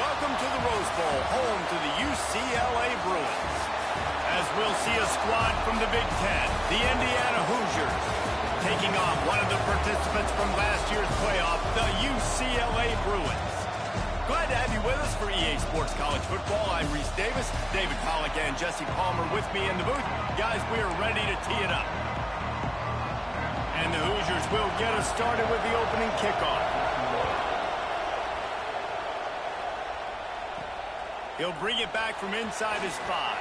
Welcome to the Rose Bowl, home to the UCLA Bruins. As we'll see a squad from the Big Ten, the Indiana Hoosiers, taking on one of the participants from last year's playoff, the UCLA Bruins. Glad to have you with us for EA Sports College Football. I'm Reese Davis, David Pollack and Jesse Palmer with me in the booth. Guys, we are ready to tee it up. And the Hoosiers will get us started with the opening kickoff. He'll bring it back from inside his 5.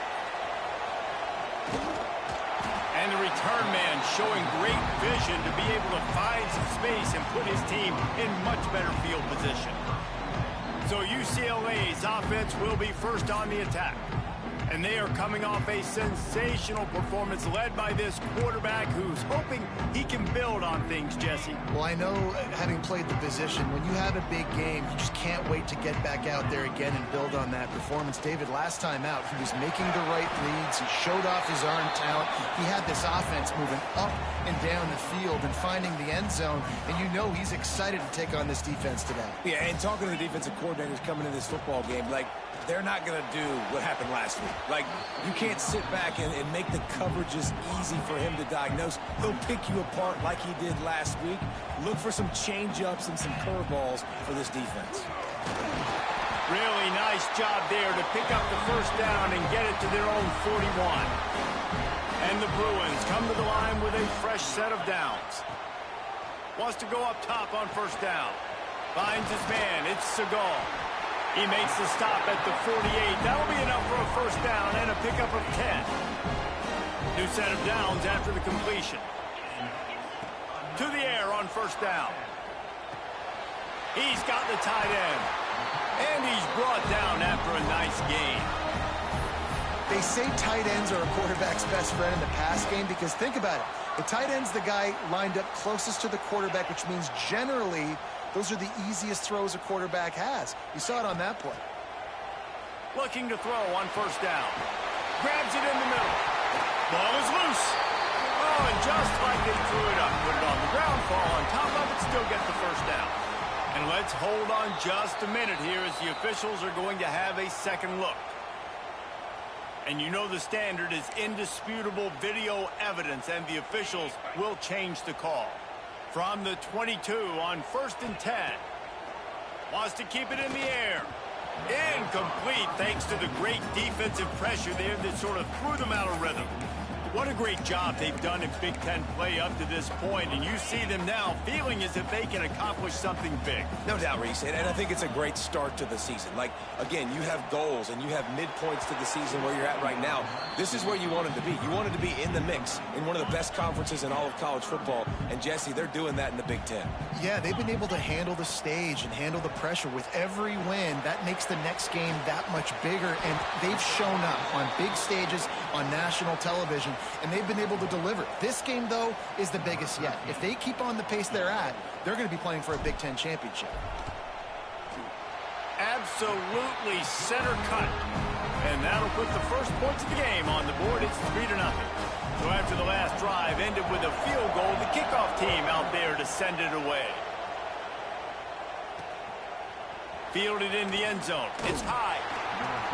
And the return man showing great vision to be able to find some space and put his team in much better field position. So UCLA's offense will be first on the attack. And they are coming off a sensational performance led by this quarterback who's hoping he can build on things, Jesse. Well, I know, having played the position, when you have a big game, you just can't wait to get back out there again and build on that performance. David, last time out, he was making the right reads. He showed off his arm talent. He had this offense moving up and down the field and finding the end zone. And you know he's excited to take on this defense today. Yeah, and talking to the defensive coordinators coming in this football game, like, they're not going to do what happened last week. Like, you can't sit back and make the coverages easy for him to diagnose. He'll pick you apart like he did last week. Look for some change-ups and some curveballs for this defense. Really nice job there to pick up the first down and get it to their own 41. And the Bruins come to the line with a fresh set of downs. Wants to go up top on first down. Finds his man. It's Segal. He makes the stop at the 48. That'll be enough for a first down and a pickup of 10. New set of downs after the completion. To the air on first down. He's got the tight end. And he's brought down after a nice gain. They say tight ends are a quarterback's best friend in the pass game because think about it. The tight end's the guy lined up closest to the quarterback, which means generally those are the easiest throws a quarterback has. You saw it on that play. Looking to throw on first down. Grabs it in the middle. Ball is loose. Oh, and just like they threw it up, put it on the ground, fall on top of it, still get the first down. And let's hold on just a minute here as the officials are going to have a second look. And you know the standard is indisputable video evidence, and the officials will change the call. From the 22 on 1st and 10. Wants to keep it in the air. Incomplete thanks to the great defensive pressure there that sort of threw them out of rhythm. What a great job they've done in Big Ten play up to this point, and you see them now feeling as if they can accomplish something big. No doubt, Reese, and I think it's a great start to the season. Like, again, you have goals and you have midpoints to the season where you're at right now. This is where you wanted to be. You wanted to be in the mix in one of the best conferences in all of college football, and Jesse, they're doing that in the Big Ten. Yeah, they've been able to handle the stage and handle the pressure. With every win, that makes the next game that much bigger, and they've shown up on big stages on national television, and they've been able to deliver. This game, though, is the biggest yet. If they keep on the pace they're at, they're going to be playing for a Big Ten championship. Absolutely center cut. And that'll put the first points of the game on the board. It's 3-0. So after the last drive ended with a field goal, the kickoff team out there to send it away. Fielded in the end zone. It's high.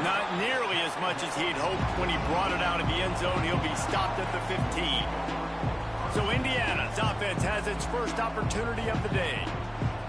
Not nearly as much as he'd hoped when he brought it out of the end zone. He'll be stopped at the 15. So Indiana's offense has its first opportunity of the day.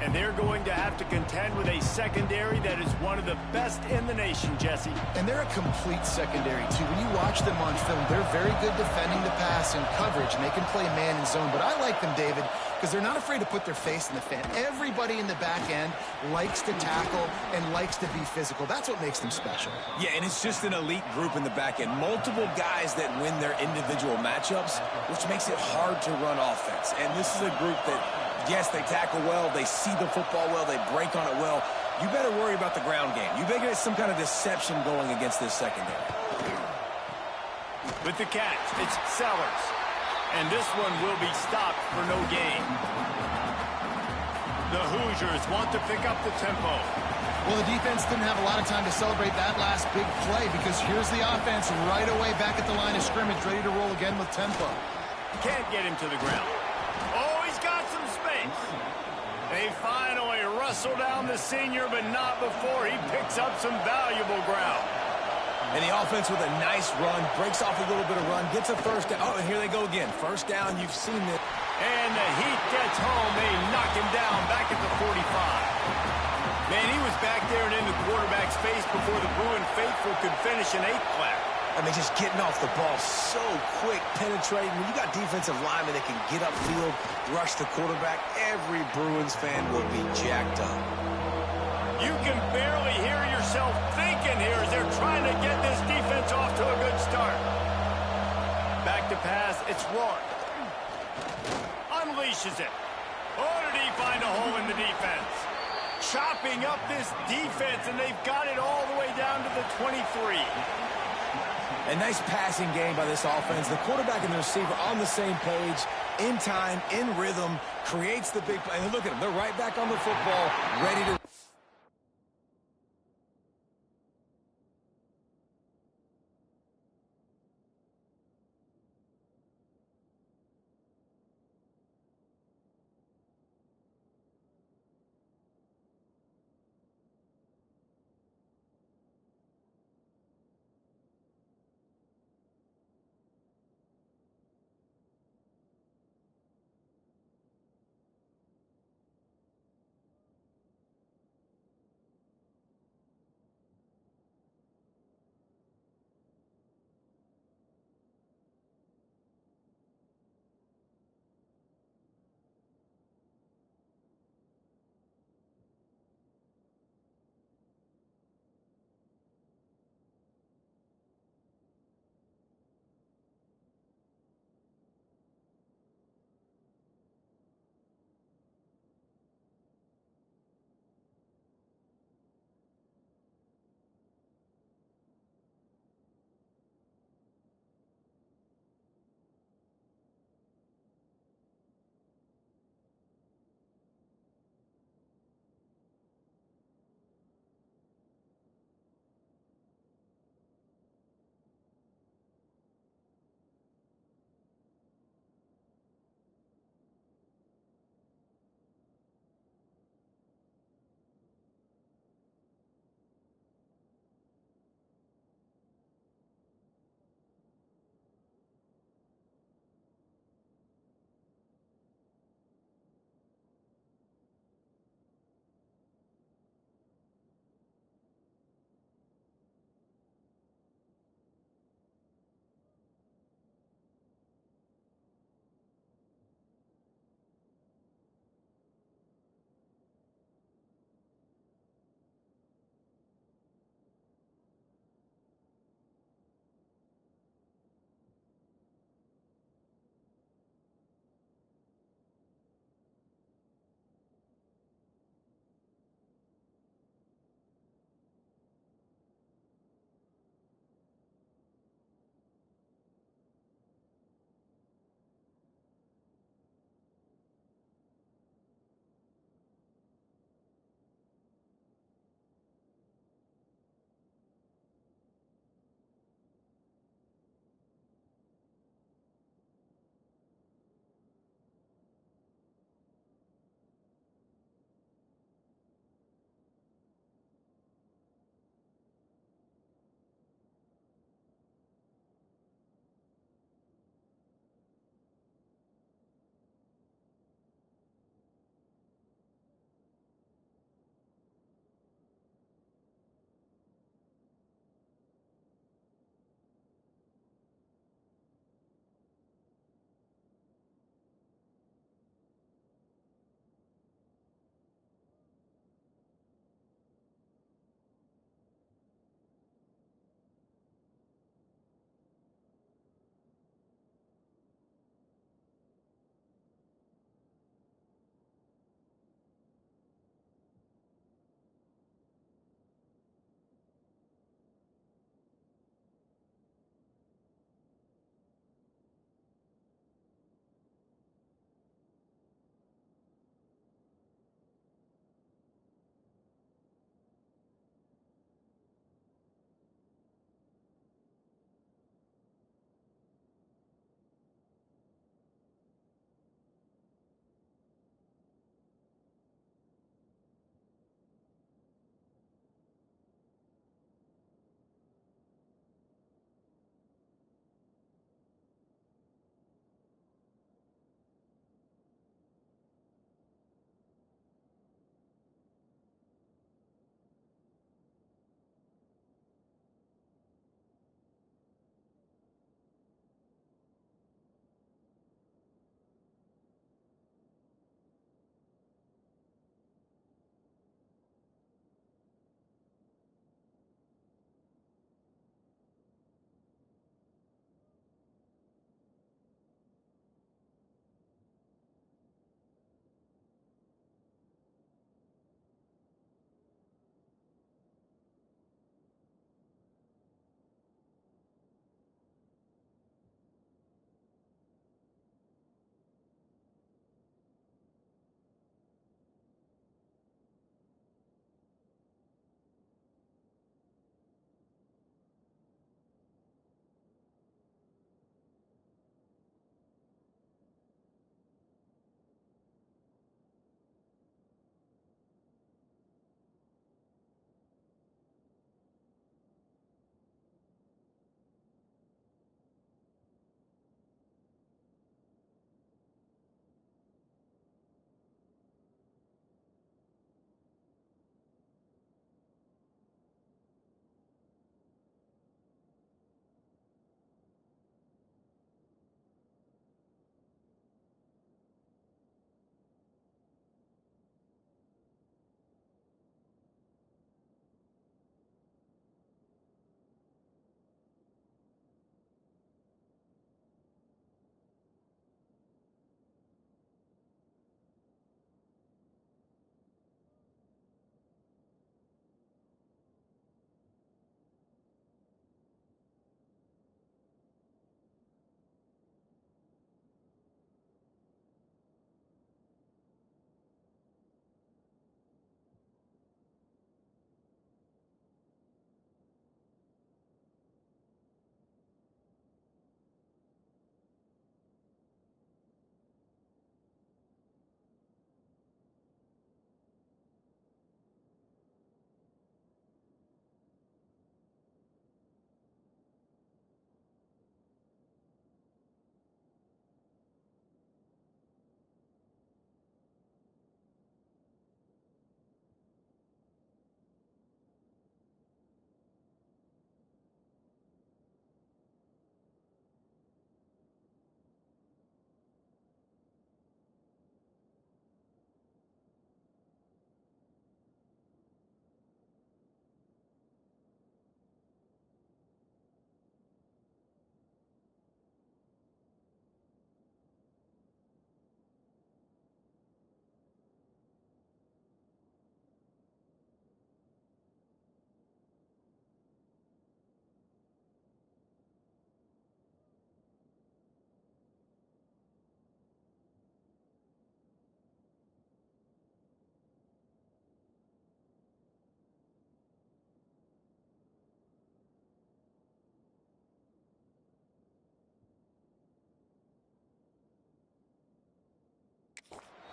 And they're going to have to contend with a secondary that is one of the best in the nation, Jesse. And they're a complete secondary, too. When you watch them on film, they're very good defending the pass and coverage, and they can play man and zone. But I like them, David, because they're not afraid to put their face in the fan. Everybody in the back end likes to tackle and likes to be physical. That's what makes them special. Yeah, and it's just an elite group in the back end. Multiple guys that win their individual matchups, which makes it hard to run offense. And this is a group that, yes, they tackle well, they see the football well, they break on it well. You better worry about the ground game. You better get some kind of deception going against this secondary. With the catch, it's Sellers. And this one will be stopped for no gain. The Hoosiers want to pick up the tempo. Well, the defense didn't have a lot of time to celebrate that last big play because here's the offense right away back at the line of scrimmage, ready to roll again with tempo. Can't get him to the ground. Oh, he's got some space. They finally wrestle down the senior, but not before he picks up some valuable ground. And the offense with a nice run, breaks off a little bit of run, gets a first down. Oh, and here they go again. First down, you've seen it. And the heat gets home. They knock him down back at the 45. Man, he was back there and in the quarterback's face before the Bruin faithful could finish an 8 flat. I mean, just getting off the ball so quick, penetrating. When you got defensive linemen that can get upfield, rush the quarterback, every Bruins fan will be jacked up. You can barely hear yourself thinking here as they're trying to get this defense off to a good start. Back to pass, it's Rourke. Unleashes it. Oh, did he find a hole in the defense? Chopping up this defense, and they've got it all the way down to the 23. A nice passing game by this offense. The quarterback and the receiver on the same page, in time, in rhythm, creates the big play. And look at them. They're right back on the football, ready to...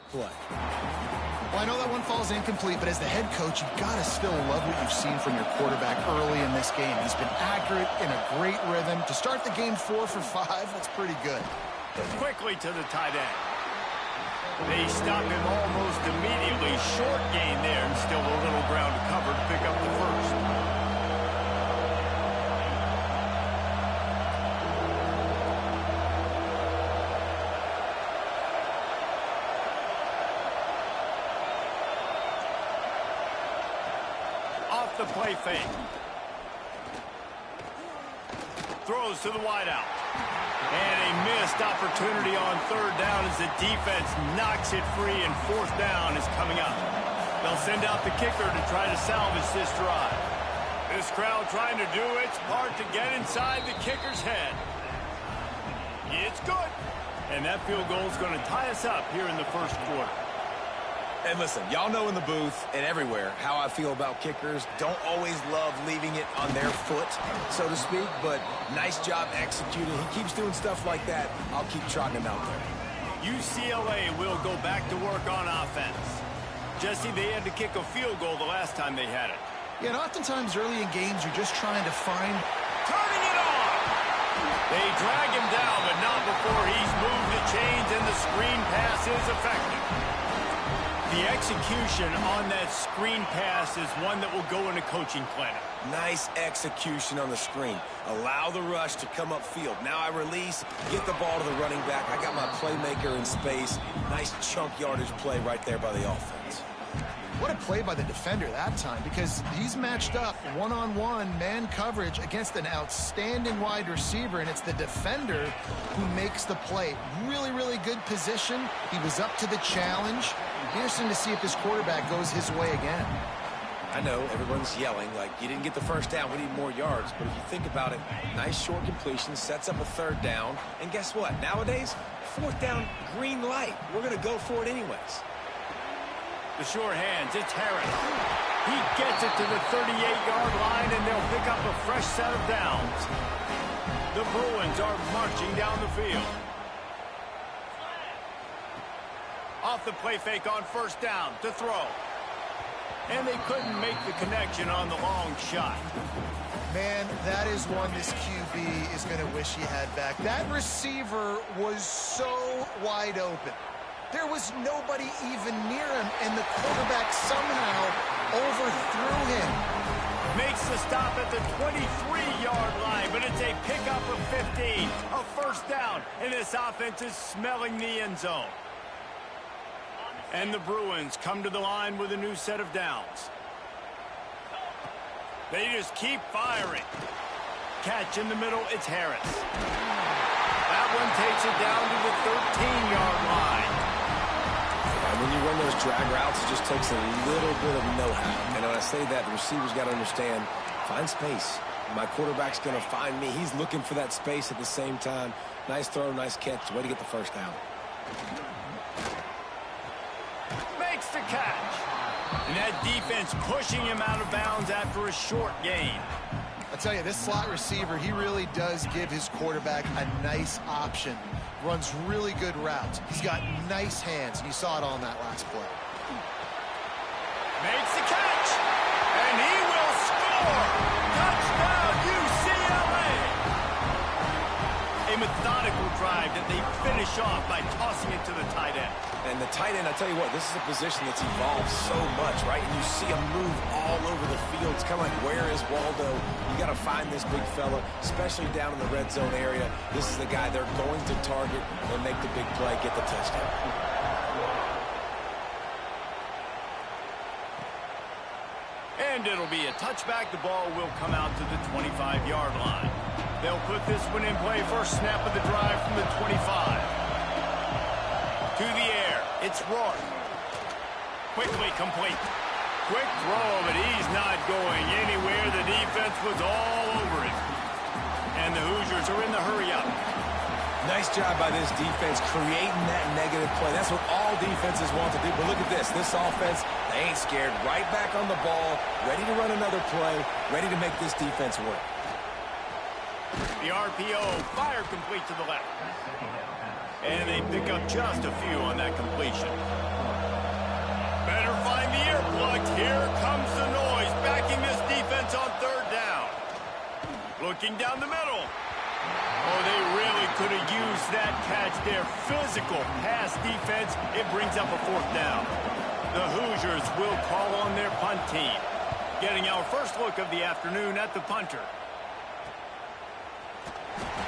play. Well, I know that one falls incomplete, but as the head coach, you've got to still love what you've seen from your quarterback early in this game. He's been accurate in a great rhythm. To start the game 4 for 5, that's pretty good. Quickly to the tight end. They stop him almost immediately. Short gain there, and still a little ground to cover to pick up the first. Off the play fake. Throws to the wideout. And a missed opportunity on third down as the defense knocks it free, and fourth down is coming up. They'll send out the kicker to try to salvage this drive. This crowd trying to do its part to get inside the kicker's head. It's good. And that field goal is going to tie us up here in the first quarter. And listen, y'all know in the booth and everywhere how I feel about kickers. Don't always love leaving it on their foot, so to speak, but nice job executing. He keeps doing stuff like that. I'll keep trotting him out there. UCLA will go back to work on offense. Jesse, they had to kick a field goal the last time they had it. Yeah, and oftentimes early in games, you're just trying to find... Turning it on! They drag him down, but not before he's moved the chains, and the screen pass is effective. The execution on that screen pass is one that will go in a coaching clinic. Nice execution on the screen. Allow the rush to come upfield. Now I release, get the ball to the running back. I got my playmaker in space. Nice chunk yardage play right there by the offense. What a play by the defender that time, because he's matched up one-on-one man coverage against an outstanding wide receiver, and it's the defender who makes the play. Really, really good position. He was up to the challenge. Interesting to see if his quarterback goes his way again. I know everyone's yelling like, you didn't get the first down, we need more yards. But if you think about it, nice short completion, sets up a third down. And guess what? Nowadays, fourth down, green light. We're going to go for it anyways. The short hands, it's Harris. He gets it to the 38-yard line, and they'll pick up a fresh set of downs. The Bruins are marching down the field. Off the play fake on first down to throw. And they couldn't make the connection on the long shot. Man, that is one this QB is going to wish he had back. That receiver was so wide open. There was nobody even near him, and the quarterback somehow overthrew him. Makes the stop at the 23-yard line, but it's a pickup of 15. A first down, and this offense is smelling the end zone. And the Bruins come to the line with a new set of downs. They just keep firing. Catch in the middle, it's Harris. That one takes it down to the 13-yard line. And when you run those drag routes, it just takes a little bit of know-how. And when I say that, the receiver's got to understand, find space. My quarterback's going to find me. He's looking for that space at the same time. Nice throw, nice catch. Way to get the first down. Makes the catch. And that defense pushing him out of bounds after a short gain. I tell you, this slot receiver, he really does give his quarterback a nice option. Runs really good routes. He's got nice hands, and you saw it on that last play. Makes the catch, and he will score. Touchdown, UCLA. A methodical drive that they finish off by tossing it to the tight end. And the tight end, I tell you what, this is a position that's evolved so much, right? And you see him move all over the field. It's kind of like, where is Waldo? You got to find this big fella, especially down in the red zone area. This is the guy they're going to target and make the big play, get the touchdown. And it'll be a touchback. The ball will come out to the 25-yard line. They'll put this one in play. First snap of the drive from the 25. To the air, it's Rourke. Quickly complete. Quick throw, but he's not going anywhere. The defense was all over it. And the Hoosiers are in the hurry-up. Nice job by this defense creating that negative play. That's what all defenses want to do. But look at this. This offense, they ain't scared. Right back on the ball, ready to run another play, ready to make this defense work. The RPO, fire complete to the left. And they pick up just a few on that completion. Better find the earplugs. Here comes the noise, backing this defense on third down. Looking down the middle. Oh, they really could have used that catch there. Physical pass defense. It brings up a fourth down. The Hoosiers will call on their punt team. Getting our first look of the afternoon at the punter.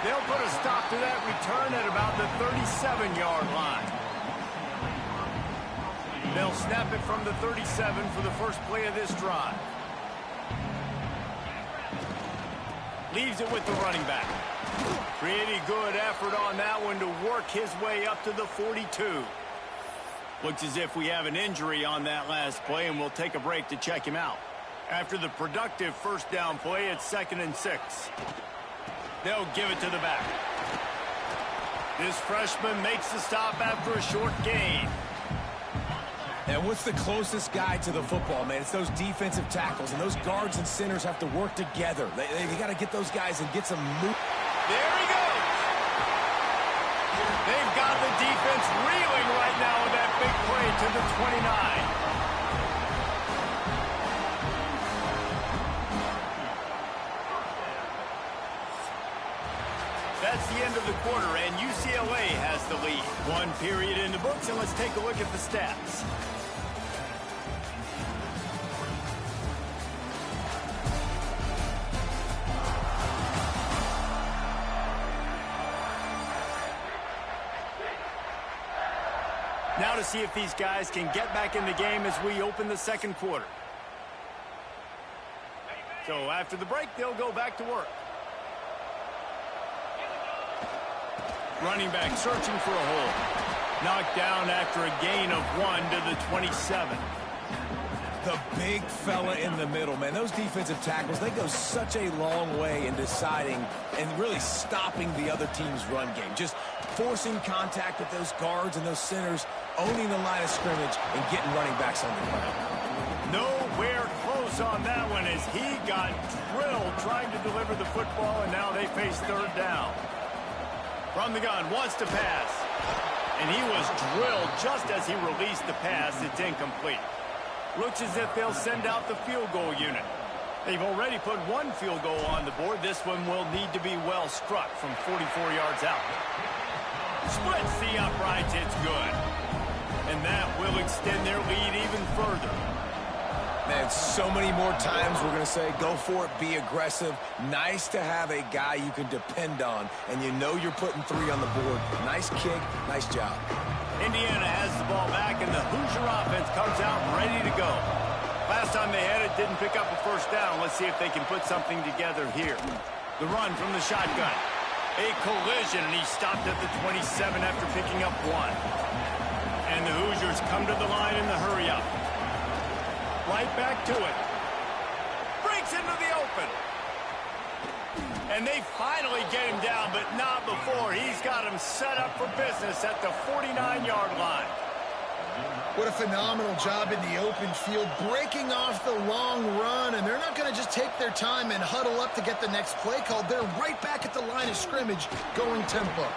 They'll put a stop to that return at about the 37-yard line. They'll snap it from the 37 for the first play of this drive. Leaves it with the running back. Pretty good effort on that one to work his way up to the 42. Looks as if we have an injury on that last play, and we'll take a break to check him out. After the productive first down play, it's 2nd and 6. They'll give it to the back. This freshman makes the stop after a short gain. And what's the closest guy to the football, man? It's those defensive tackles, and those guards and centers have to work together. They got to get those guys and get some move. There he goes. They've got the defense reeling right now with that big play to the 29. That's the end of the quarter, and UCLA has the lead. One period in the books, and let's take a look at the stats. Now to see if these guys can get back in the game as we open the second quarter. So after the break, they'll go back to work. Running back searching for a hole. Knocked down after a gain of 1 to the 27. The big fella in the middle, man. Those defensive tackles, they go such a long way in deciding and really stopping the other team's run game. Just forcing contact with those guards and those centers, owning the line of scrimmage, and getting running backs on the ground. Nowhere close on that one as he got drilled trying to deliver the football, and now they face third down. From the gun, wants to pass. And he was drilled just as he released the pass. It's incomplete. Looks as if they'll send out the field goal unit. They've already put one field goal on the board. This one will need to be well struck from 44 yards out. Splits the uprights. It's good. And that will extend their lead even further. Man, so many more times we're going to say, go for it, be aggressive. Nice to have a guy you can depend on, and you know you're putting 3 on the board. Nice kick, nice job. Indiana has the ball back, and the Hoosier offense comes out ready to go. Last time they had it, didn't pick up a first down. Let's see if they can put something together here. The run from the shotgun. A collision, and he stopped at the 27 after picking up 1. And the Hoosiers come to the line in the hurry-up. Right back to it. Breaks into the open. And they finally get him down, but not before. He's got him set up for business at the 49-yard line. What a phenomenal job in the open field, breaking off the long run, and they're not going to just take their time and huddle up to get the next play called. They're right back at the line of scrimmage, going tempo.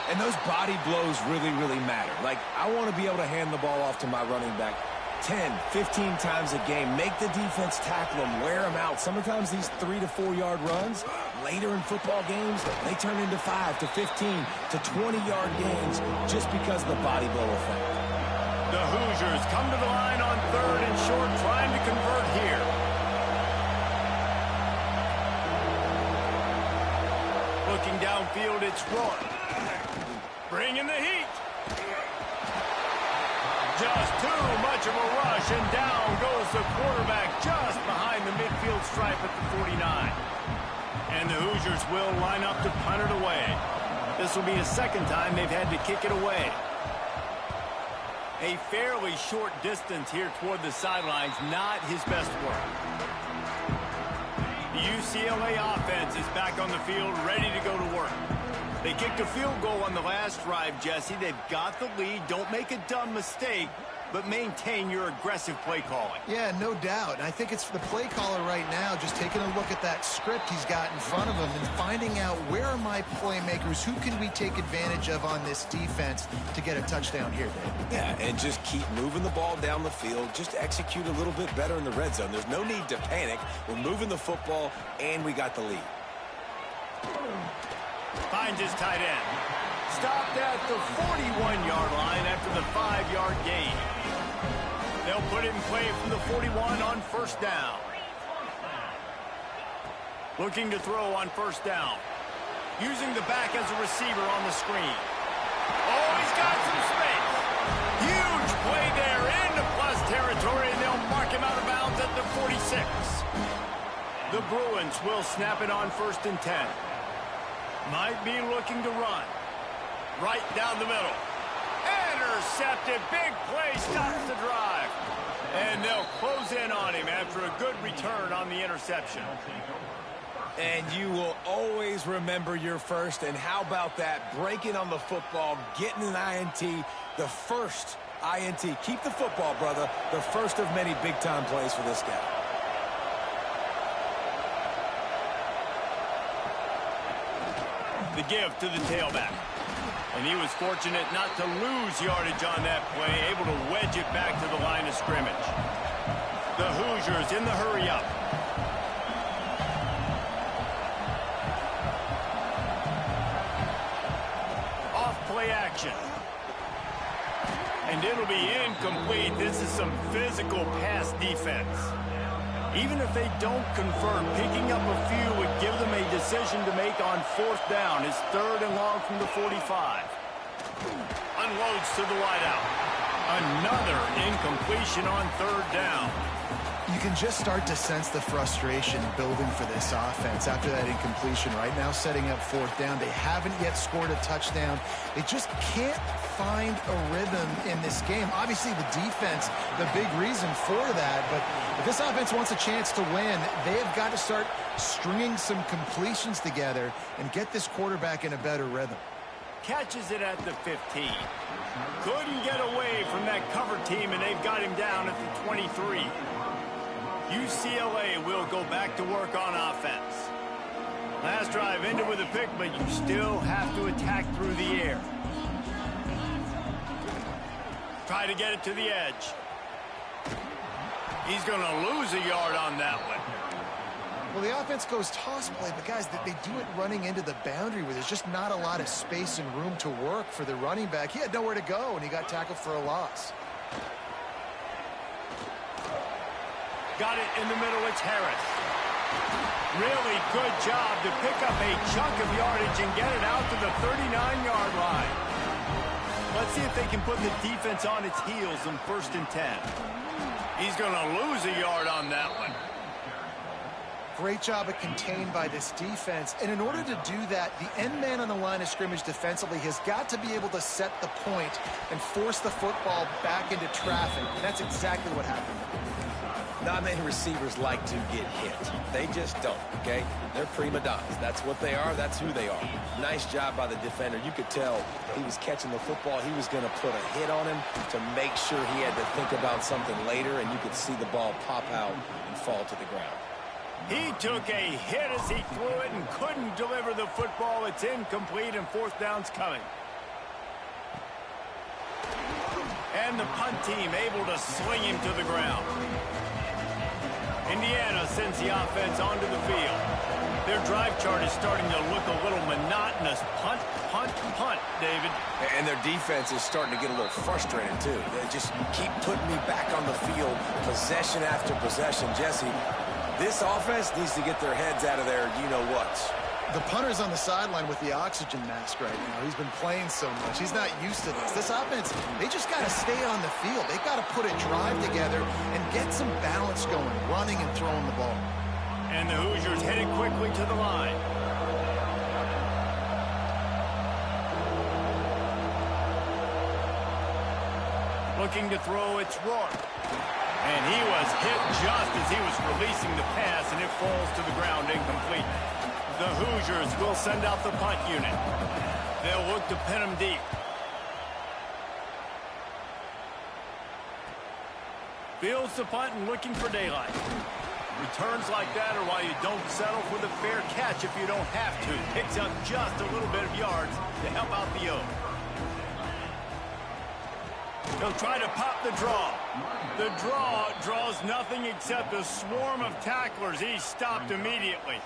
And those body blows really, really matter. Like, I want to be able to hand the ball off to my running back 10, 15 times a game. Make the defense tackle them, wear them out. Sometimes these 3 to 4 yard runs, later in football games, they turn into 5 to 15 to 20-yard gains just because of the body blow effect. The Hoosiers come to the line on 3rd and short, trying to convert here. Looking downfield, it's Roy. Bringing the heat. Just too much of a rush, and down goes the quarterback just behind the midfield stripe at the 49. And the Hoosiers will line up to punt it away. This will be the second time they've had to kick it away. A fairly short distance here toward the sidelines, not his best work. The UCLA offense is back on the field, ready to go to work. They kicked a field goal on the last drive, Jesse. They've got the lead. Don't make a dumb mistake. but maintain your aggressive play calling. Yeah, no doubt. And I think it's the play caller right now just taking a look at that script he's got in front of him and finding out where are my playmakers, who can we take advantage of on this defense to get a touchdown here, Dave. Yeah, and just keep moving the ball down the field. Just execute a little bit better in the red zone. There's no need to panic. We're moving the football, and we got the lead. Finds his tight end. Stopped at the 41-yard line after the 5-yard gain. They'll put it in play from the 41 on first down. Looking to throw on first down. Using the back as a receiver on the screen. Oh, he's got some space. Huge play there into plus territory, and they'll mark him out of bounds at the 46. The Bruins will snap it on first and 10. Might be looking to run. Right down the middle. Intercepted. Big play. Stops the drive. And they'll close in on him after a good return on the interception. And you will always remember your first. And how about that? Breaking on the football, getting an INT, the first INT. Keep the football, brother. The first of many big-time plays for this guy. The give to the tailback. And he was fortunate not to lose yardage on that play, able to wedge it back to the line of scrimmage. The Hoosiers in the hurry-up. Off play action. And it'll be incomplete. This is some physical pass defense. Even if they don't convert, picking up a few would give them a decision to make on fourth down. It's 3rd and long from the 45. Unloads to the wideout. Another incompletion on 3rd down. You can just start to sense the frustration building for this offense after that incompletion. Right now, setting up 4th down. They haven't yet scored a touchdown. They just can't find a rhythm in this game. Obviously, the defense, the big reason for that. But if this offense wants a chance to win, they have got to start stringing some completions together and get this quarterback in a better rhythm. Catches it at the 15. Couldn't get away from that cover team, and they've got him down at the 23. UCLA will go back to work on offense. Last drive ended with a pick, but you still have to attack through the air. Try to get it to the edge. He's going to lose a yard on that one. Well, the offense goes toss play, but guys, they do it running into the boundary where there's just not a lot of space and room to work for the running back. He had nowhere to go, and he got tackled for a loss. Got it in the middle. It's Harris. Really good job to pick up a chunk of yardage and get it out to the 39-yard line. Let's see if they can put the defense on its heels in 1st and 10. He's going to lose a yard on that one. Great job of contained by this defense. And in order to do that, the end man on the line of scrimmage defensively has got to be able to set the point and force the football back into traffic. And that's exactly what happened. Not many receivers like to get hit. They just don't, okay? They're prima donnas. That's what they are. That's who they are. Nice job by the defender. You could tell he was catching the football. He was going to put a hit on him to make sure he had to think about something later, and you could see the ball pop out and fall to the ground. He took a hit as he threw it and couldn't deliver the football. It's incomplete, and 4th down's coming. And the punt team able to sling him to the ground. Indiana sends the offense onto the field. Their drive chart is starting to look a little monotonous. Punt, punt, punt, David. And their defense is starting to get a little frustrated, too. They just keep putting me back on the field, possession after possession. Jesse, this offense needs to get their heads out of their you-know-whats. The punter's on the sideline with the oxygen mask right now. He's been playing so much. He's not used to this. This offense, they just got to stay on the field. They got to put a drive together and get some balance going, running and throwing the ball. And the Hoosiers headed quickly to the line. Looking to throw, it's Rourke. And he was hit just as he was releasing the pass, and it falls to the ground incomplete. The Hoosiers will send out the punt unit. They'll look to pin him deep. Fields the punt and looking for daylight. Returns like that are why you don't settle for the fair catch if you don't have to. Picks up just a little bit of yards to help out the O. He'll try to pop the draw. The draw draws nothing except a swarm of tacklers. He's stopped immediately.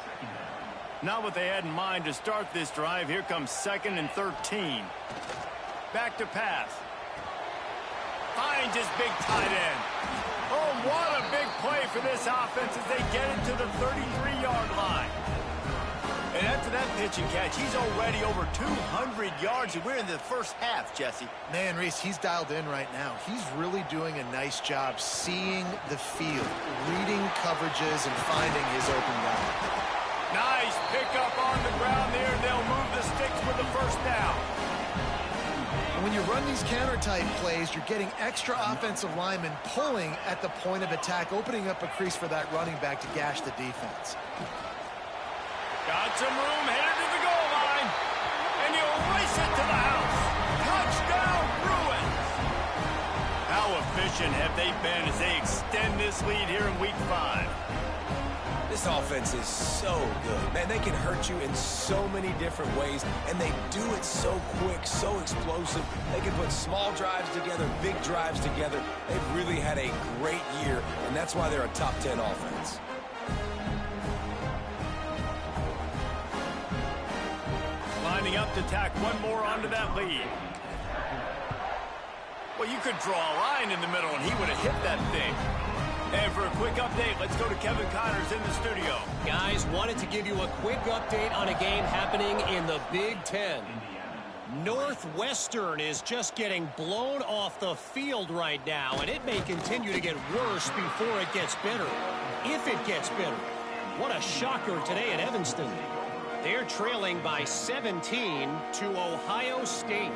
Not what they had in mind to start this drive. Here comes 2nd and 13. Back to pass. Finds his big tight end. Oh, what a big play for this offense as they get it to the 33-yard line. And after that pitch and catch, he's already over 200 yards, and we're in the first half, Jesse. Man, Reese, he's dialed in right now. He's really doing a nice job seeing the field, reading coverages, and finding his open guy. Nice pickup on the ground there. They'll move the sticks with the first down. And when you run these counter-type plays, you're getting extra offensive linemen pulling at the point of attack, opening up a crease for that running back to gash the defense. Got some room, headed to the goal line, and he'll race it to the house. Touchdown, Bruins! How efficient have they been as they extend this lead here in Week 5? This offense is so good. Man, they can hurt you in so many different ways, and they do it so quick, so explosive. They can put small drives together, big drives together. They've really had a great year, and that's why they're a top 10 offense. Lining up to tack one more onto that lead. Well, you could draw a line in the middle, and he would have hit that thing. And for a quick update, let's go to Kevin Connors in the studio. Guys, wanted to give you a quick update on a game happening in the Big Ten. Northwestern is just getting blown off the field right now, and it may continue to get worse before it gets better. If it gets better. What a shocker today at Evanston. They're trailing by 17 to Ohio State.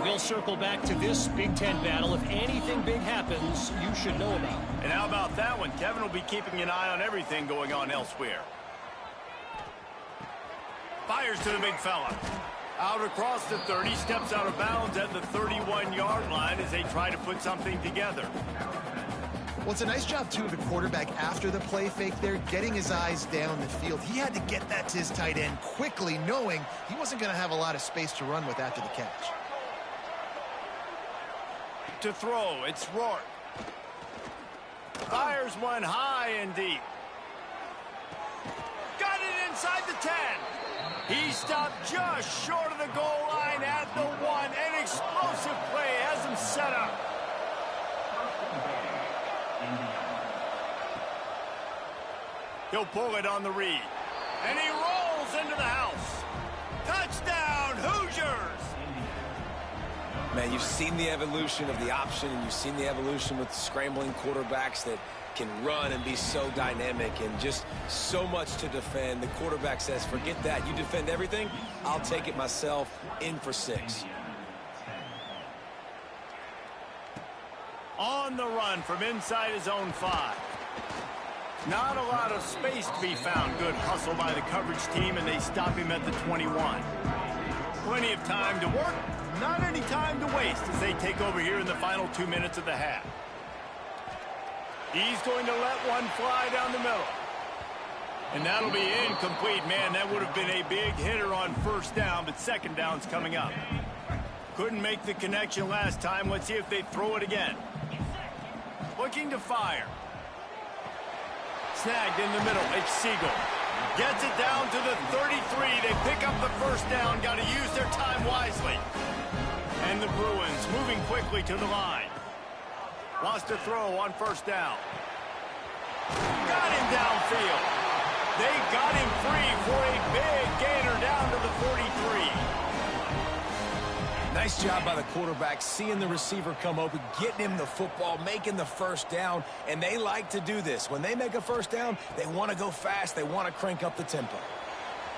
We'll circle back to this Big Ten battle. If anything big happens, you should know about. And how about that one? Kevin will be keeping an eye on everything going on elsewhere. Fires to the big fella. Out across the 30, steps out of bounds at the 31-yard line as they try to put something together. Well, it's a nice job, too, of the quarterback after the play fake there, getting his eyes down the field. He had to get that to his tight end quickly, knowing he wasn't going to have a lot of space to run with after the catch. To throw, it's Rourke. Fires one high and deep. Got it inside the 10. He stopped just short of the goal line at the 1. An explosive play has him set up. He'll pull it on the read. And he rolls into the house. Touchdown, Hoosiers! Man, you've seen the evolution of the option, and you've seen the evolution with scrambling quarterbacks that can run and be so dynamic and just so much to defend. The quarterback says, forget that. You defend everything, I'll take it myself. In for 6. On the run from inside his own 5. Not a lot of space to be found. Good hustle by the coverage team, and they stop him at the 21. Plenty of time to work. Not any time to waste as they take over here in the final 2 minutes of the half. He's going to let one fly down the middle. And that'll be incomplete. Man, that would have been a big hitter on first down, but second down's coming up. Couldn't make the connection last time. Let's see if they throw it again. Looking to fire. Snagged in the middle. It's Siegel. Gets it down to the 33. They pick up the first down. Got to use their time wisely. And the Bruins moving quickly to the line. Wants to throw on first down. Got him downfield. They got him free for a big gainer down to the 43. Nice job by the quarterback, seeing the receiver come open, getting him the football, making the first down, and they like to do this. When they make a first down, they want to go fast. They want to crank up the tempo.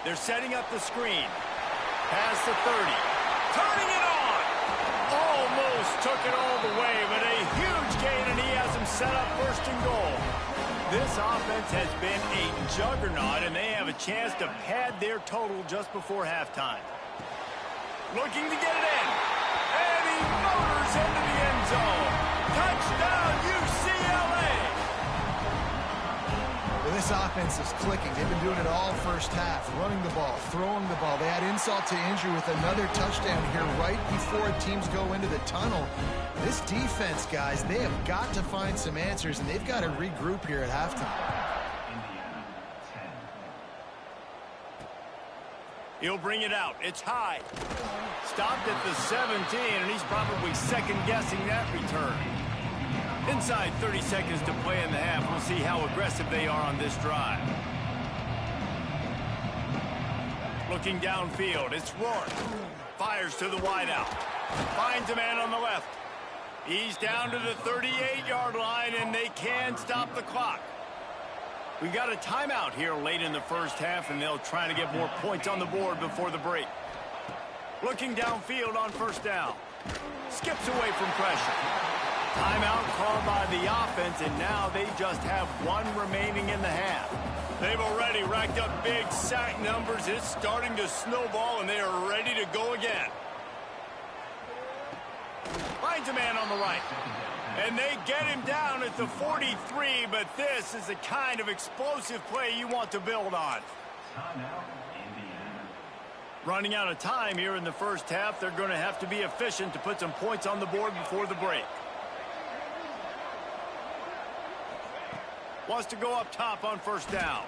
They're setting up the screen. Past the 30. Turning it on. Almost took it all the way, but a huge gain, and he has him set up first and goal. This offense has been a juggernaut, and they have a chance to pad their total just before halftime. Looking to get it in. And he motors into the end zone. Touchdown, UCLA! this offense is clicking. They've been doing it all first half, running the ball, throwing the ball. They add insult to injury with another touchdown here right before teams go into the tunnel. This defense, guys, they have got to find some answers, and they've got to regroup here at halftime. He'll bring it out. It's high. Stopped at the 17, and he's probably second-guessing that return. Inside 30 seconds to play in the half. We'll see how aggressive they are on this drive. Looking downfield, it's Rourke. Fires to the wideout. Finds a man on the left. He's down to the 38-yard line, and they can stop the clock. We got a timeout here late in the first half, and they'll try to get more points on the board before the break. Looking downfield on first down. Skips away from pressure. Timeout called by the offense, and now they just have one remaining in the half. They've already racked up big sack numbers. It's starting to snowball, and they are ready to go again. Finds a man on the right. And they get him down at the 43, but this is the kind of explosive play you want to build on. Running out of time here in the first half, they're going to have to be efficient to put some points on the board before the break. Wants to go up top on first down.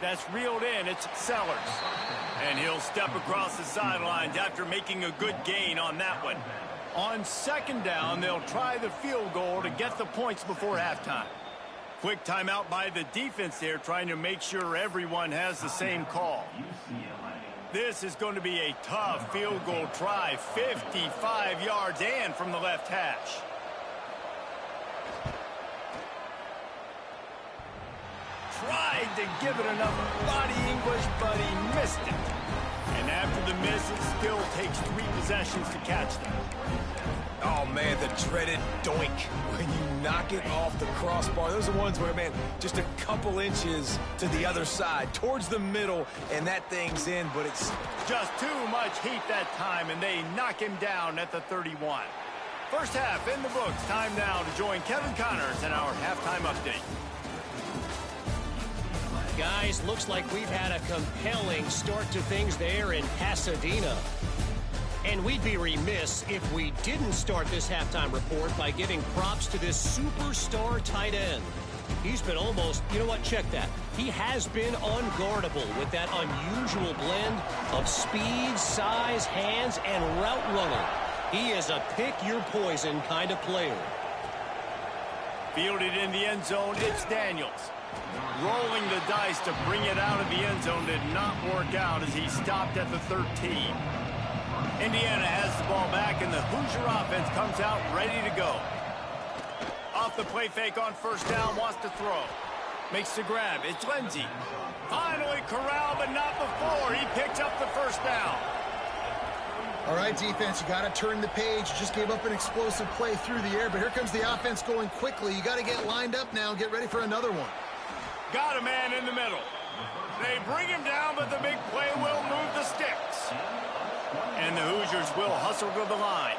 That's reeled in. It's Sellers. And he'll step across the sidelines after making a good gain on that one. On second down, they'll try the field goal to get the points before halftime. Quick timeout by the defense there, trying to make sure everyone has the same call. This is going to be a tough field goal try, 55 yards and from the left hash. Tried to give it enough body English, but he missed it. And after the miss, it still takes 3 possessions to catch them. Oh, man, the dreaded doink when you knock it off the crossbar. Those are ones where, man, just a couple inches to the other side, towards the middle, and that thing's in, but it's just too much heat that time, and they knock him down at the 31. First half in the books. Time now to join Kevin Connors in our halftime update. Guys, looks like we've had a compelling start to things there in Pasadena. And we'd be remiss if we didn't start this halftime report by giving props to this superstar tight end. He's been almost, you know what, check that. He has been unguardable with that unusual blend of speed, size, hands, and route running. He is a pick-your-poison kind of player. Fielded in the end zone, it's Daniels. Rolling the dice to bring it out of the end zone did not work out as he stopped at the 13. Indiana has the ball back, and the Hoosier offense comes out ready to go. Off the play fake on first down, wants to throw. Makes the grab. It's Lindsey. Finally corralled, but not before. He picks up the first down. All right, defense, you got to turn the page. You just gave up an explosive play through the air, but here comes the offense going quickly. You got to get lined up now and get ready for another one. Got a man in the middle. They bring him down, but the big play will move the sticks. And the Hoosiers will hustle to the line.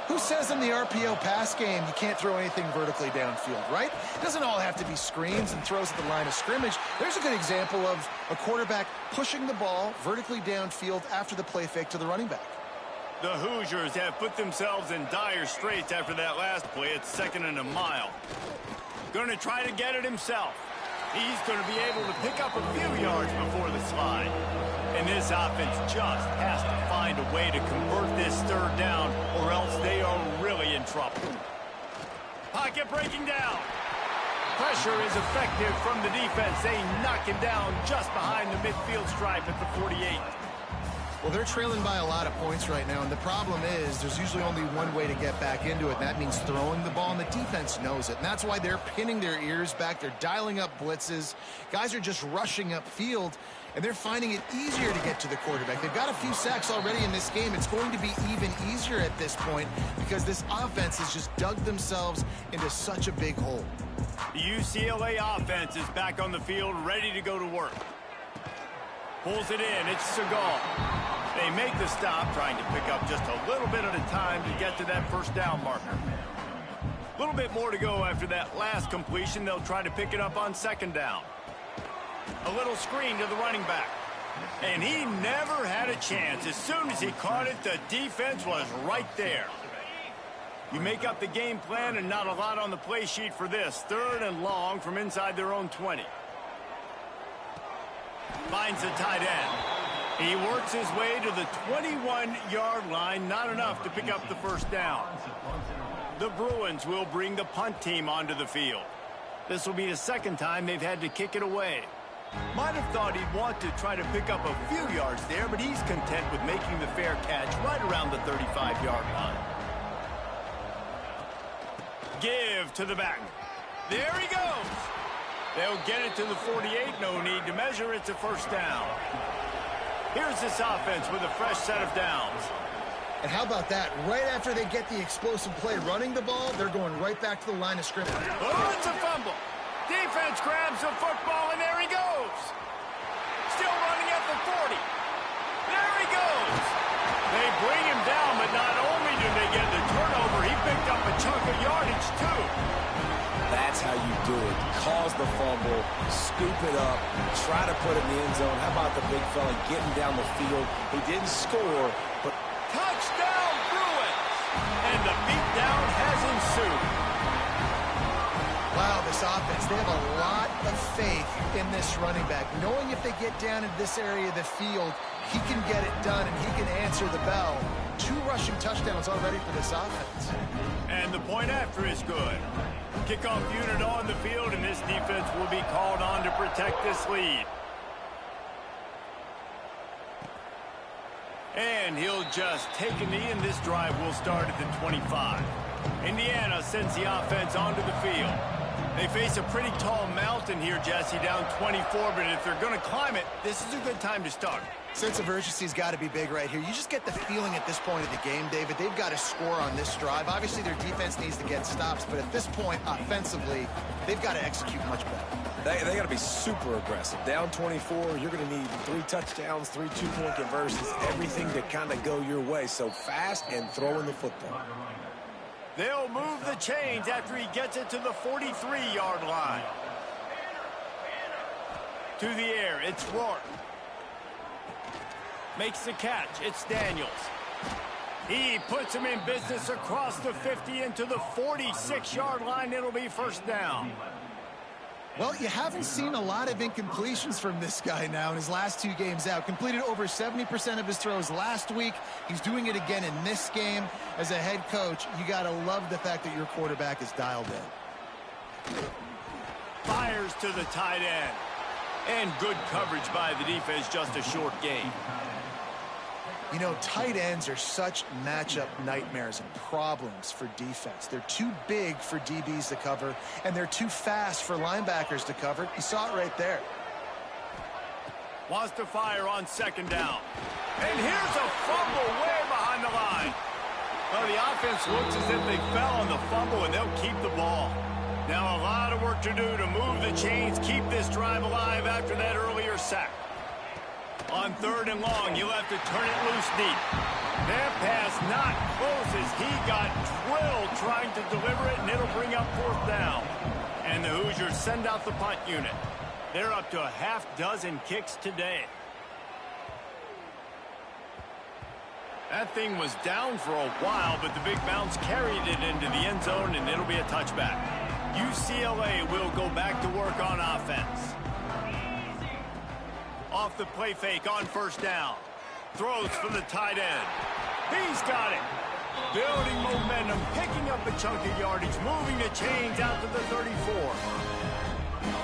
Who says in the RPO pass game you can't throw anything vertically downfield, right? It doesn't all have to be screens and throws at the line of scrimmage. There's a good example of a quarterback pushing the ball vertically downfield after the play fake to the running back. The Hoosiers have put themselves in dire straits after that last play. It's 2nd and a mile. Going to try to get it himself. He's going to be able to pick up a few yards before the slide. And this offense just has to find a way to convert this 3rd down, or else they are really in trouble. Pocket breaking down. Pressure is effective from the defense. They knock him down just behind the midfield stripe at the 48. Well, they're trailing by a lot of points right now, and the problem is there's usually only one way to get back into it, and that means throwing the ball, and the defense knows it. And that's why they're pinning their ears back. They're dialing up blitzes. Guys are just rushing upfield, and they're finding it easier to get to the quarterback. They've got a few sacks already in this game. It's going to be even easier at this point because this offense has just dug themselves into such a big hole. The UCLA offense is back on the field, ready to go to work. Pulls it in. It's Segal. They make the stop, trying to pick up just a little bit at a time to get to that 1st down marker. A little bit more to go after that last completion. They'll try to pick it up on second down. A little screen to the running back. And he never had a chance. As soon as he caught it, the defense was right there. You make up the game plan and not a lot on the play sheet for this. 3rd and long from inside their own 20. Finds the tight end. He works his way to the 21-yard line. Not enough to pick up the first down. The Bruins will bring the punt team onto the field. This will be the second time they've had to kick it away. Might have thought he'd want to try to pick up a few yards there, but he's content with making the fair catch right around the 35-yard line. Give to the back. There he goes. They'll get it to the 48. No need to measure. It's a first down. Here's this offense with a fresh set of downs. And how about that? Right after they get the explosive play running the ball, they're going right back to the line of scrimmage. Oh, it's a fumble. Defense grabs the football, and there he goes. Still running at the 40. There he goes. They bring him down, but not only do they get the turnover, he picked up a chunk of yardage, too. That's how you do it. Cause the fumble, scoop it up, try to put it in the end zone. How about the big fella getting down the field? He didn't score, but... Touchdown, Bruins! And the beatdown has ensued. Wow, this offense, they have a lot of faith in this running back. Knowing if they get down in this area of the field, he can get it done and he can answer the bell. 2 rushing touchdowns already for this offense. And the point after is good. Kickoff unit on the field, and this defense will be called on to protect this lead. And he'll just take a knee, and this drive will start at the 25. Indiana sends the offense onto the field. They face a pretty tall mountain here, Jesse, down 24, but if they're going to climb it, this is a good time to start. Sense of urgency's got to be big right here. You just get the feeling at this point of the game, David, they've got to score on this drive. Obviously, their defense needs to get stops, but at this point, offensively, they've got to execute much better. They got to be super aggressive. Down 24, you're going to need 3 touchdowns, 3 two-point conversions, everything to kind of go your way. So fast and throwing the football. They'll move the chains after he gets it to the 43-yard line. To the air, it's Rourke. Makes the catch, it's Daniels. He puts him in business across the 50 into the 46-yard line. It'll be first down. Well, you haven't seen a lot of incompletions from this guy now in his last 2 games out. Completed over 70% of his throws last week. He's doing it again in this game. As a head coach, you got to love the fact that your quarterback is dialed in. Fires to the tight end. And good coverage by the defense, just a short gain. You know, tight ends are such matchup nightmares and problems for defense. They're too big for DBs to cover, and they're too fast for linebackers to cover. You saw it right there. Wants to fire on second down. And here's a fumble way behind the line. Well, the offense looks as if they fell on the fumble, and they'll keep the ball. Now a lot of work to do to move the chains, keep this drive alive after that earlier sack. On 3rd and long, you'll have to turn it loose deep. That pass not close as he got drilled trying to deliver it, and it'll bring up 4th down. And the Hoosiers send out the punt unit. They're up to a half-dozen kicks today. That thing was down for a while, but the big bounce carried it into the end zone, and it'll be a touchback. UCLA will go back to work on offense. Off the play fake on 1st down. Throws for the tight end. He's got it. Building momentum, picking up a chunk of yardage, moving the chains out to the 34.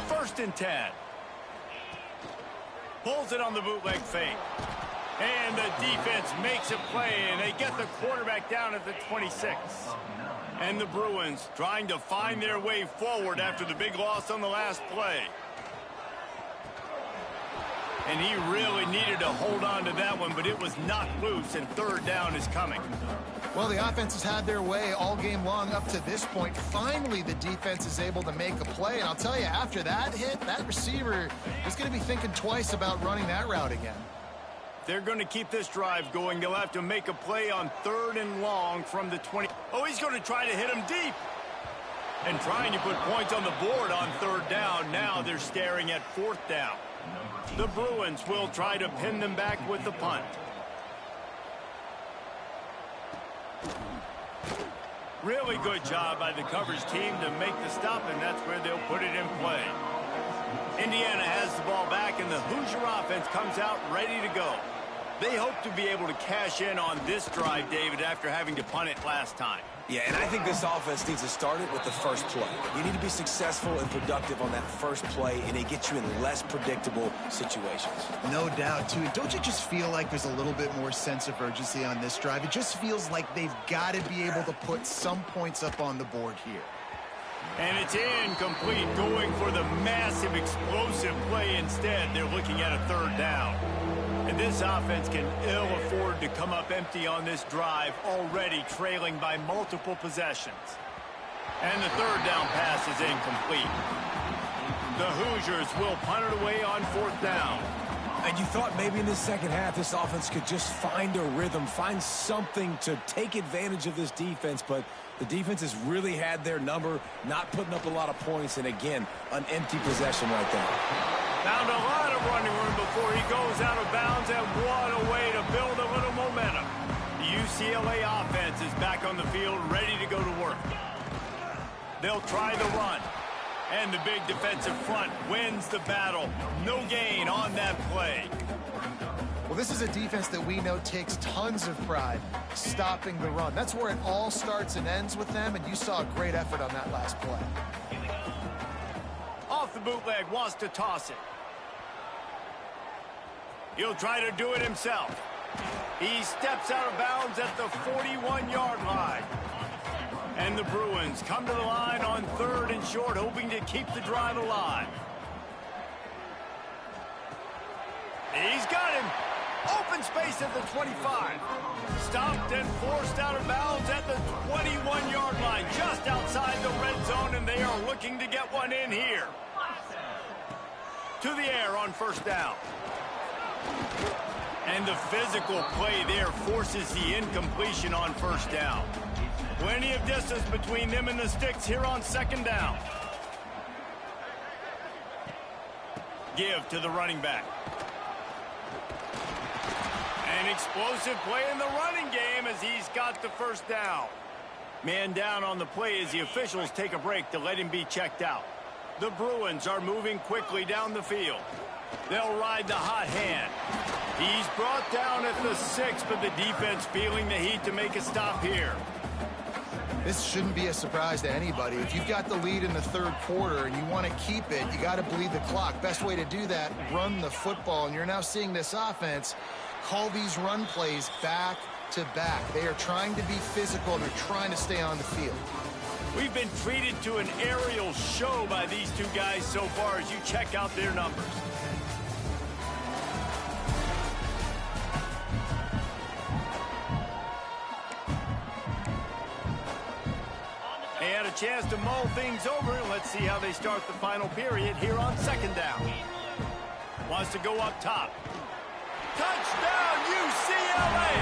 1st and 10. Pulls it on the bootleg fake. And the defense makes a play, and they get the quarterback down at the 26. And the Bruins trying to find their way forward after the big loss on the last play. And he really needed to hold on to that one, but it was knocked loose, and 3rd down is coming. Well, the offense has had their way all game long up to this point. Finally, the defense is able to make a play. And I'll tell you, after that hit, that receiver is going to be thinking twice about running that route again. They're going to keep this drive going. They'll have to make a play on 3rd and long from the 20. Oh, he's going to try to hit him deep. And trying to put points on the board on third down. Now they're staring at fourth down. The Bruins will try to pin them back with the punt. Really good job by the coverage team to make the stop, and that's where they'll put it in play. Indiana has the ball back, and the Hoosier offense comes out ready to go. They hope to be able to cash in on this drive, David, after having to punt it last time. Yeah, and I think this offense needs to start it with the first play. You need to be successful and productive on that first play, and it gets you in less predictable situations. No doubt, too. And don't you just feel like there's a little bit more sense of urgency on this drive? It just feels like they've got to be able to put some points up on the board here. And it's incomplete, going for the massive explosive play instead. They're looking at a third down. And this offense can ill afford to come up empty on this drive, already trailing by multiple possessions. And the third down pass is incomplete. The Hoosiers will punt it away on fourth down. And you thought maybe in the second half this offense could just find a rhythm, find something to take advantage of this defense, but the defense has really had their number, not putting up a lot of points, and again, an empty possession right there. Found a lot of running room before he goes out of bounds, and what a way to build a little momentum. The UCLA offense is back on the field, ready to go to work. They'll try the run, and the big defensive front wins the battle. No gain on that play. Well, this is a defense that we know takes tons of pride stopping the run. That's where it all starts and ends with them, and you saw a great effort on that last play. Off the bootleg, wants to toss it. He'll try to do it himself. He steps out of bounds at the 41-yard line. And the Bruins come to the line on third and short, hoping to keep the drive alive. He's got him. Open space at the 25. Stopped and forced out of bounds at the 21-yard line, just outside the red zone, and they are looking to get one in here. To the air on first down. And the physical play there forces the incompletion on first down. Plenty of distance between them and the sticks here on second down. Give to the running back. An explosive play in the running game as he's got the first down. Man down on the play as the officials take a break to let him be checked out. The Bruins are moving quickly down the field. They'll ride the hot hand. He's brought down at the 6, but the defense feeling the heat to make a stop here. This shouldn't be a surprise to anybody. If you've got the lead in the third quarter and you want to keep it, you got to bleed the clock. Best way to do that, run the football. And you're now seeing this offense call these run plays back to back. They are trying to be physical, and they're trying to stay on the field. We've been treated to an aerial show by these two guys so far as you check out their numbers. They had a chance to mull things over. Let's see how they start the final period here on second down. Wants to go up top. Touchdown, UCLA!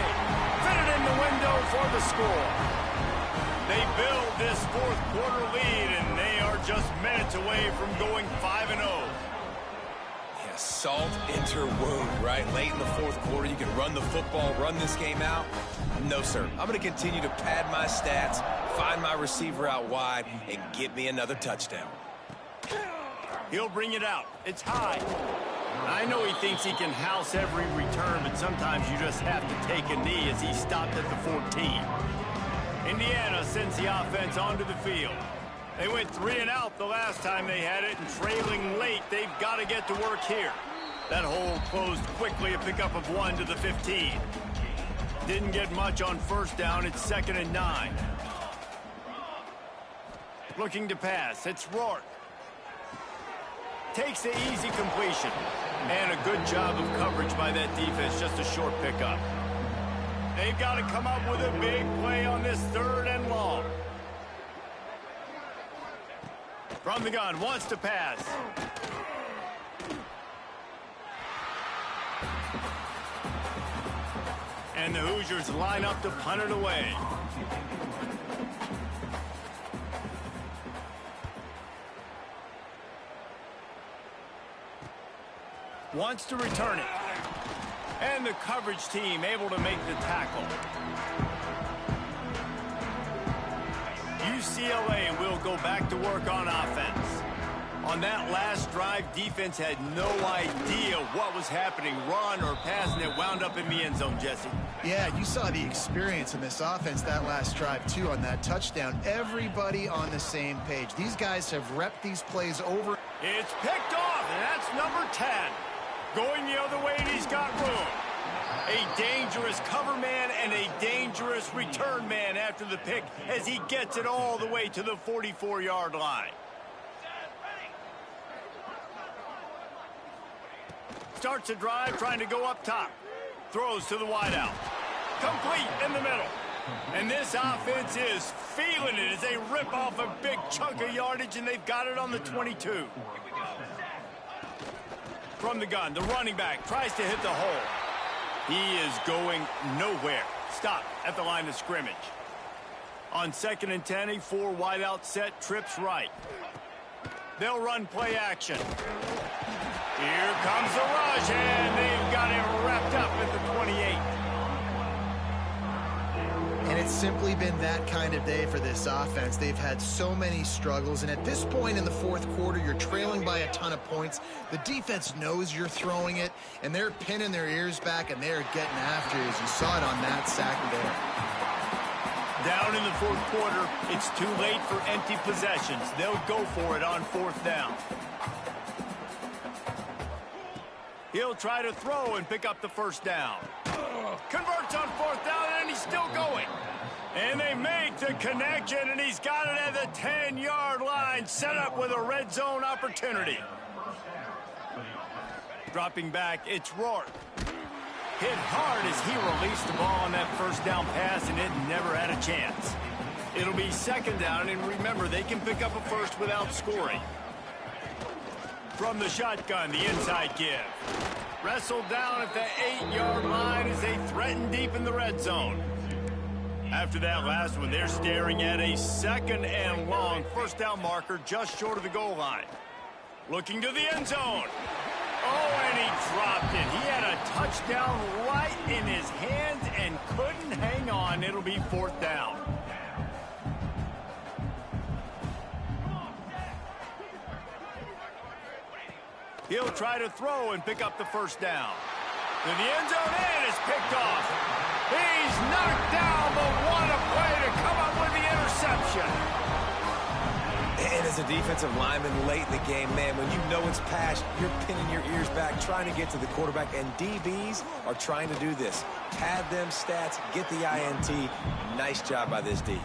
Fitted in the window for the score. They build this fourth quarter lead, and they are just minutes away from going 5-0. Yeah, salt into wound, right? Late in the fourth quarter, you can run the football, run this game out. No, sir. I'm going to continue to pad my stats, find my receiver out wide, and get me another touchdown. He'll bring it out. It's high. I know he thinks he can house every return, but sometimes you just have to take a knee as he stopped at the 14. Indiana sends the offense onto the field. They went 3 and out the last time they had it, and trailing late, they've got to get to work here. That hole closed quickly, a pickup of 1 to the 15. Didn't get much on first down. It's 2nd and 9. Looking to pass. It's Rourke. Takes the easy completion. And a good job of coverage by that defense. Just a short pickup. They've got to come up with a big play on this 3rd and long. From the gun, wants to pass. And the Hoosiers line up to punt it away. Wants to return it. And the coverage team able to make the tackle. UCLA will go back to work on offense. On that last drive, defense had no idea what was happening, run or pass, and it wound up in the end zone, Jesse. Yeah, you saw the experience in this offense that last drive, too, on that touchdown. Everybody on the same page. These guys have repped these plays over. It's picked off, and that's number 10. Going the other way, and he's got room. A dangerous cover man and a dangerous return man after the pick as he gets it all the way to the 44-yard line. Starts a drive trying to go up top. Throws to the wideout. Complete in the middle. And this offense is feeling it as they rip off a big chunk of yardage, and they've got it on the 22. From the gun, the running back tries to hit the hole. He is going nowhere. Stop at the line of scrimmage. On 2nd and 10, a 4 wideout set, trips right. They'll run play action. Here comes the rush, and they've got him wrapped up at the 28. And it's simply been that kind of day for this offense. They've had so many struggles, and at this point in the fourth quarter, you're trailing by a ton of points. The defense knows you're throwing it, and they're pinning their ears back, and they're getting after it, as you saw it on that sack there. Down in the fourth quarter, it's too late for empty possessions. They'll go for it on 4th down. He'll try to throw and pick up the 1st down. Converts on 4th down, and he's still going. And they make the connection, and he's got it at the 10-yard line, set up with a red zone opportunity. Dropping back, it's Rourke. Hit hard as he released the ball on that 1st down pass, and it never had a chance. It'll be 2nd down, and remember, they can pick up a 1st without scoring. From the shotgun, the inside give. Wrestled down at the 8-yard line as they threaten deep in the red zone. After that last one, they're staring at a 2nd and long 1st down marker just short of the goal line. Looking to the end zone. Oh, and he dropped it. He had a touchdown right in his hands and couldn't hang on. It'll be 4th down. He'll try to throw and pick up the 1st down. To the end zone, and it's picked off. He's knocked down, but what a play to come up with the interception. And as a defensive lineman late in the game, man, when you know it's pass, you're pinning your ears back, trying to get to the quarterback, and DBs are trying to do this. Pad them stats, get the INT. Nice job by this D.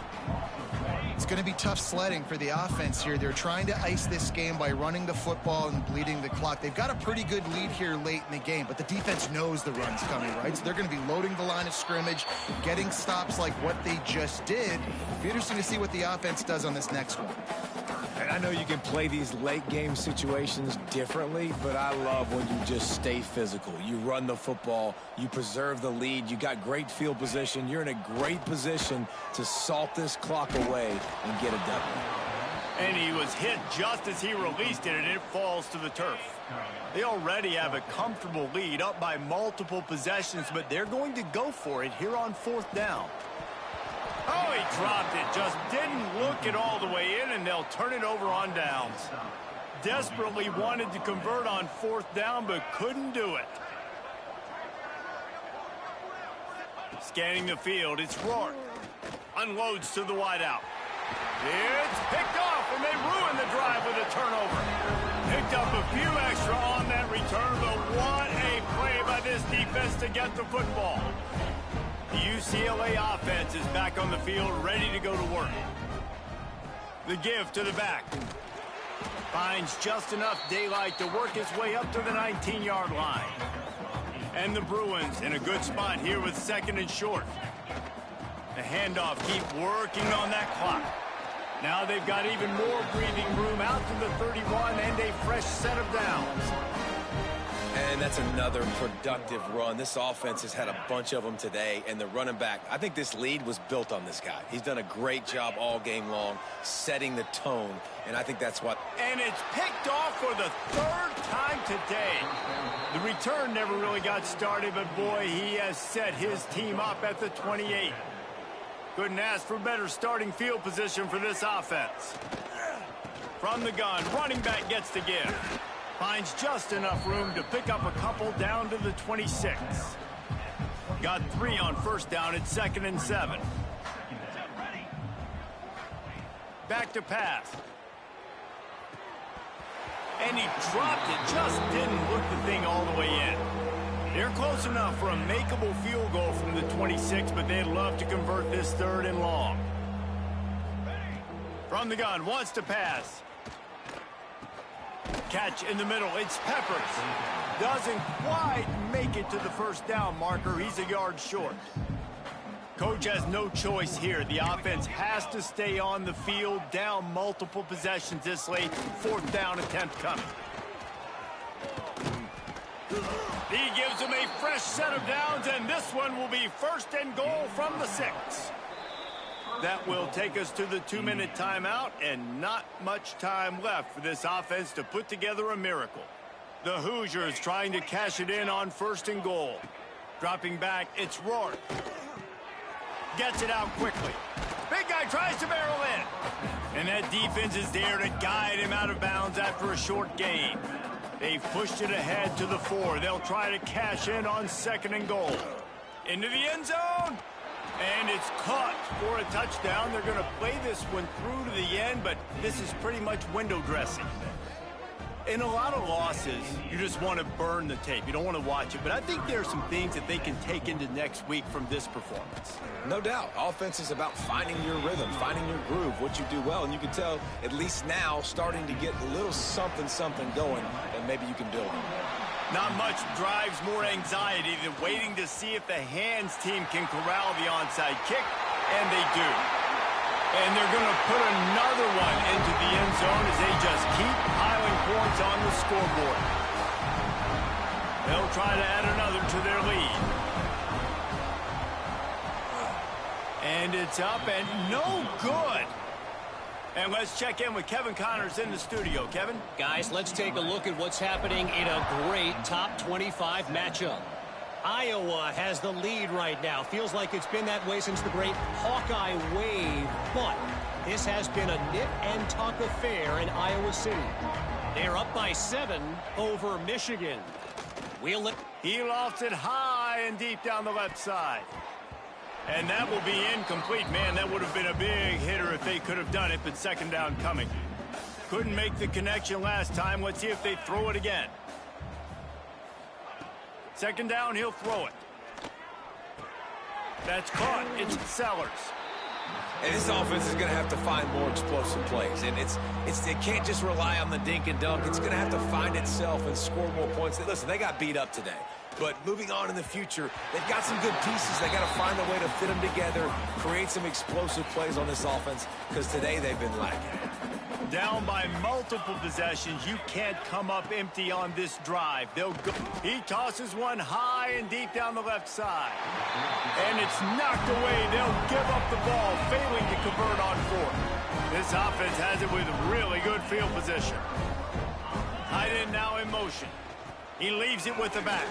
It's going to be tough sledding for the offense here. They're trying to ice this game by running the football and bleeding the clock. They've got a pretty good lead here late in the game, but the defense knows the run's coming, right? So they're going to be loading the line of scrimmage, getting stops like what they just did. It'll be interesting to see what the offense does on this next one. And I know you can play these late game situations differently, but I love when you just stay physical. You run the football, you preserve the lead, you got great field position, you're in a great position to salt this clock away and get a W. And he was hit just as he released it, and it falls to the turf. They already have a comfortable lead, up by multiple possessions, but they're going to go for it here on 4th down. Oh, he dropped it. Just didn't look it all the way in, and they'll turn it over on downs. Desperately wanted to convert on 4th down, but couldn't do it. Scanning the field, it's Rourke. Unloads to the wideout. It's picked off, and they ruin the drive with a turnover. Picked up a few extra on that return, but what a play by this defense to get the football. The UCLA offense is back on the field, ready to go to work. The give to the back. Finds just enough daylight to work his way up to the 19-yard line. And the Bruins in a good spot here with 2nd and short. The handoff, keep working on that clock. Now they've got even more breathing room out to the 31 and a fresh set of downs. And that's another productive run. This offense has had a bunch of them today, and the running back, I think this lead was built on this guy. He's done a great job all game long, setting the tone, and I think that's what. And it's picked off for the third time today. The return never really got started, but boy, he has set his team up at the 28. Couldn't ask for better starting field position for this offense. From the gun, running back gets the give. Finds just enough room to pick up a couple down to the 26. Got 3 on first down at 2nd and 7. Back to pass. And he dropped it, just didn't look the thing all the way in. They're close enough for a makeable field goal from the 26, but they'd love to convert this 3rd and long. From the gun, wants to pass. Catch in the middle, it's Peppers. Doesn't quite make it to the first down marker. He's a yard short. Coach has no choice here. The offense has to stay on the field, down multiple possessions this late. 4th down attempt coming. He gives them a fresh set of downs, and this one will be 1st and goal from the 6. That will take us to the 2-minute timeout, and not much time left for this offense to put together a miracle. The Hoosiers trying to cash it in on 1st and goal. Dropping back, it's Rourke. Gets it out quickly. Big guy tries to barrel in. And that defense is there to guide him out of bounds after a short gain. They've pushed it ahead to the 4. They'll try to cash in on 2nd and goal. Into the end zone. And it's caught for a touchdown. They're going to play this one through to the end, but this is pretty much window dressing. In a lot of losses, you just want to burn the tape. You don't want to watch it. But I think there are some things that they can take into next week from this performance. No doubt. Offense is about finding your rhythm, finding your groove, what you do well. And you can tell, at least now, starting to get a little something going, and maybe you can build on. Not much drives more anxiety than waiting to see if the hands team can corral the onside kick, and they do. And they're going to put another one into the end zone as they just keep piling points on the scoreboard. They'll try to add another to their lead. And it's up and no good. And let's check in with Kevin Connors in the studio. Kevin? Guys, let's take a look at what's happening in a great top 25 matchup. Iowa has the lead right now. Feels like it's been that way since the great Hawkeye wave. But this has been a nip-and-tuck affair in Iowa City. They're up by 7 over Michigan. He lofts it high and deep down the left side. And that will be incomplete. Man, that would have been a big hitter if they could have done it, but 2nd down coming. Couldn't make the connection last time. Let's see if they throw it again. 2nd down, he'll throw it. That's caught. It's Sellers. And this offense is going to have to find more explosive plays. And it can't just rely on the dink and dunk. It's going to have to find itself and score more points. Listen, they got beat up today. But moving on in the future, they've got some good pieces. They got to find a way to fit them together, create some explosive plays on this offense, because today they've been lacking. Down by multiple possessions, you can't come up empty on this drive. They'll go. He tosses one high and deep down the left side. And it's knocked away. They'll give up the ball, failing to convert on 4th. This offense has it with really good field position. Tight end now in motion. He leaves it with the back.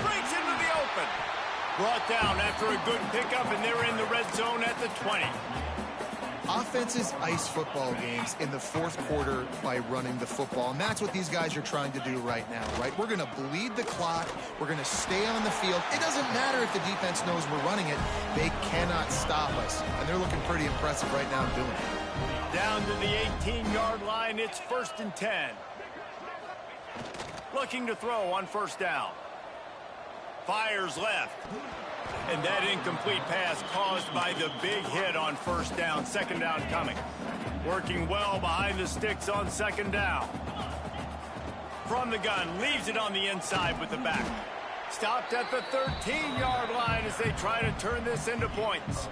Breaks into the open. Brought down after a good pickup, and they're in the red zone at the 20. Offenses ice football games in the 4th quarter by running the football, and that's what these guys are trying to do right now, right? We're going to bleed the clock. We're going to stay on the field. It doesn't matter if the defense knows we're running it. They cannot stop us, and they're looking pretty impressive right now doing it. Down to the 18-yard line, it's 1st and 10. Looking to throw on 1st down. Fires left. And that incomplete pass caused by the big hit on 1st down. 2nd down coming. Working well behind the sticks on 2nd down. From the gun, leaves it on the inside with the back. Stopped at the 13-yard line as they try to turn this into points.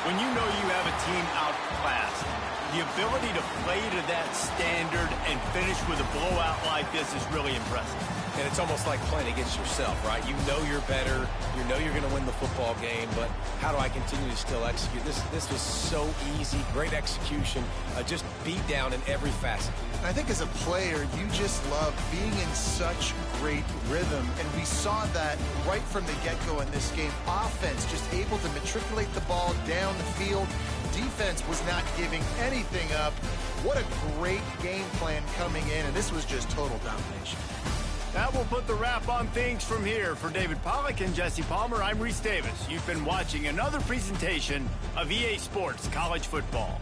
When you know you have a team outclassed, the ability to play to that standard and finish with a blowout like this is really impressive. And it's almost like playing against yourself, right? You know you're better. You know you're going to win the football game, but how do I continue to still execute? This was so easy. Great execution. Just beat down in every facet. I think as a player, you just love being in such great rhythm, and we saw that right from the get-go in this game. Offense just able to matriculate the ball down the field. Defense was not giving anything up. What a great game plan coming in, and this was just total domination. That will put the wrap on things from here. For David Pollack and Jesse Palmer, I'm Reese Davis. You've been watching another presentation of EA Sports College Football.